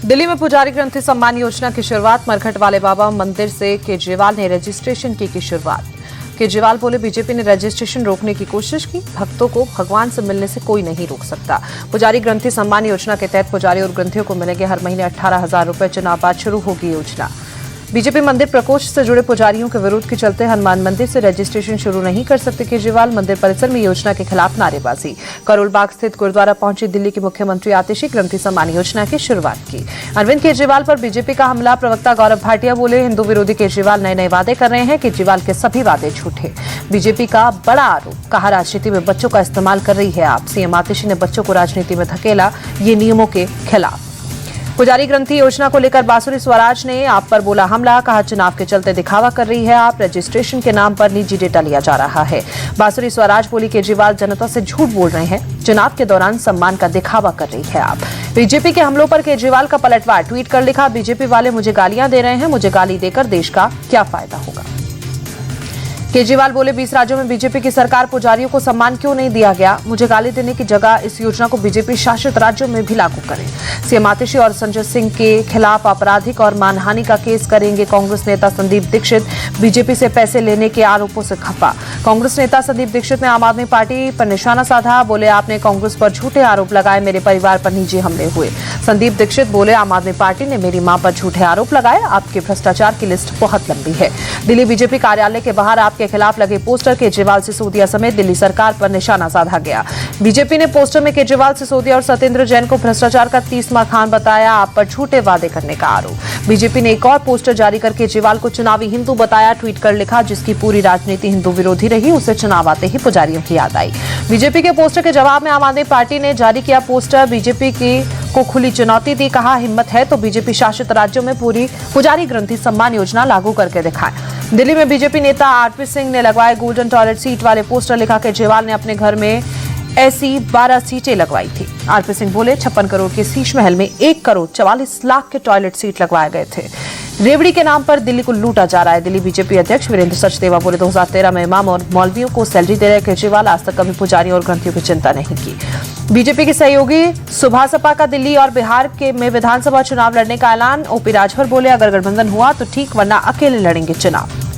दिल्ली में पुजारी ग्रंथी सम्मान योजना की शुरुआत। मरघट वाले बाबा मंदिर से केजरीवाल ने रजिस्ट्रेशन की शुरुआत। केजरीवाल बोले, बीजेपी ने रजिस्ट्रेशन रोकने की कोशिश की, भक्तों को भगवान से मिलने से कोई नहीं रोक सकता। पुजारी ग्रंथी सम्मान योजना के तहत पुजारी और ग्रंथियों को मिलेंगे हर महीने 18,000 रुपए। चुनाव बाद शुरू होगी योजना। बीजेपी मंदिर प्रकोष्ठ से जुड़े पुजारियों के विरोध के चलते हनुमान मंदिर से रजिस्ट्रेशन शुरू नहीं कर सकते केजरीवाल। मंदिर परिसर में योजना के खिलाफ नारेबाजी। करोल बाग स्थित गुरुद्वारा पहुंची दिल्ली के मुख्यमंत्री आतिशी ग्रंथी सम्मान योजना की शुरुआत की। अरविंद केजरीवाल पर बीजेपी का हमला। प्रवक्ता गौरव भाटिया बोले, हिंदू विरोधी केजरीवाल नए नए वादे कर रहे हैं। केजरीवाल के सभी वादे झूठे। बीजेपी का बड़ा आरोप। कहा, राजनीति में बच्चों का इस्तेमाल कर रही है आप। सीएम आतिशी ने बच्चों को राजनीति में धकेला, ये नियमों के खिलाफ। पुजारी ग्रंथी योजना को लेकर बांसुरी स्वराज ने आप पर बोला हमला। कहा, चुनाव के चलते दिखावा कर रही है आप। रजिस्ट्रेशन के नाम पर निजी डेटा लिया जा रहा है। बांसुरी स्वराज बोली, केजरीवाल जनता से झूठ बोल रहे हैं। चुनाव के दौरान सम्मान का दिखावा कर रही है आप। बीजेपी के हमलों पर केजरीवाल का पलटवार। ट्वीट कर लिखा, बीजेपी वाले मुझे गालियां दे रहे हैं, मुझे गाली देकर देश का क्या फायदा होगा। केजरीवाल बोले, 20 राज्यों में बीजेपी की सरकार, पुजारियों को सम्मान क्यों नहीं दिया गया। मुझे गाली देने की जगह इस योजना को बीजेपी शासित राज्यों में भी लागू करें। सीएम आतिशी और संजय सिंह के खिलाफ आपराधिक और मानहानि का केस करेंगे कांग्रेस नेता संदीप दीक्षित। बीजेपी से पैसे लेने के आरोपों से खफा। कांग्रेस नेता संदीप दीक्षित ने आम आदमी पार्टी पर निशाना साधा। बोले, आपने कांग्रेस पर झूठे आरोप लगाए, मेरे परिवार पर निजी हमले हुए। संदीप दीक्षित बोले, आम आदमी पार्टी ने मेरी मां पर झूठे आरोप लगाए। आपके भ्रष्टाचार की लिस्ट बहुत लंबी है। दिल्ली बीजेपी कार्यालय के बाहर आपके खिलाफ लगे पोस्टर, केजरीवाल, सिसोदिया समेत दिल्ली सरकार पर निशाना साधा गया। बीजेपी ने पोस्टर में केजरीवाल, सिसोदिया और सत्येंद्र जैन को भ्रष्टाचार का 30वां खान बताया। आप पर झूठे वादे करने का आरोप। बीजेपी ने एक और पोस्टर जारी कर केजरीवाल को चुनावी हिंदू बताया। ट्वीट कर लिखा, जिसकी पूरी राजनीति हिंदू विरोधी रही, उसे चुनाव आते ही पुजारियों की याद आई। बीजेपी के पोस्टर के जवाब में आम आदमी पार्टी ने जारी किया पोस्टर। बीजेपी को खुली चुनौती दी। कहा, हिम्मत है तो बीजेपी शासित राज्यों में पूरी पुजारी ग्रंथी सम्मान योजना लागू करके दिखाएं। दिल्ली में बीजेपी नेता आरपी सिंह ने लगवाए गोल्डन टॉयलेट सीट वाले पोस्टर। लिखा, केजरीवाल ने अपने घर में ऐसी 12 सीटें लगवाई थी। आरपी सिंह बोले, 56 करोड़ के शीश महल में 1 करोड़ 44 लाख के टॉयलेट सीट लगवाए गए थे। रेवड़ी के नाम पर दिल्ली को लूटा जा रहा है। दिल्ली बीजेपी अध्यक्ष वीरेंद्र सचदेवा बोले, 2013 में इमाम और मौलवियों को सैलरी दे रहे केजरीवाल, आज तक कभी पुजारियों और ग्रंथियों की चिंता नहीं की। बीजेपी के सहयोगी सुभासपा का दिल्ली और बिहार में विधानसभा चुनाव लड़ने का ऐलान। ओपी राजभर बोले, अगर गठबंधन हुआ तो ठीक, वरना अकेले लड़ेंगे चुनाव।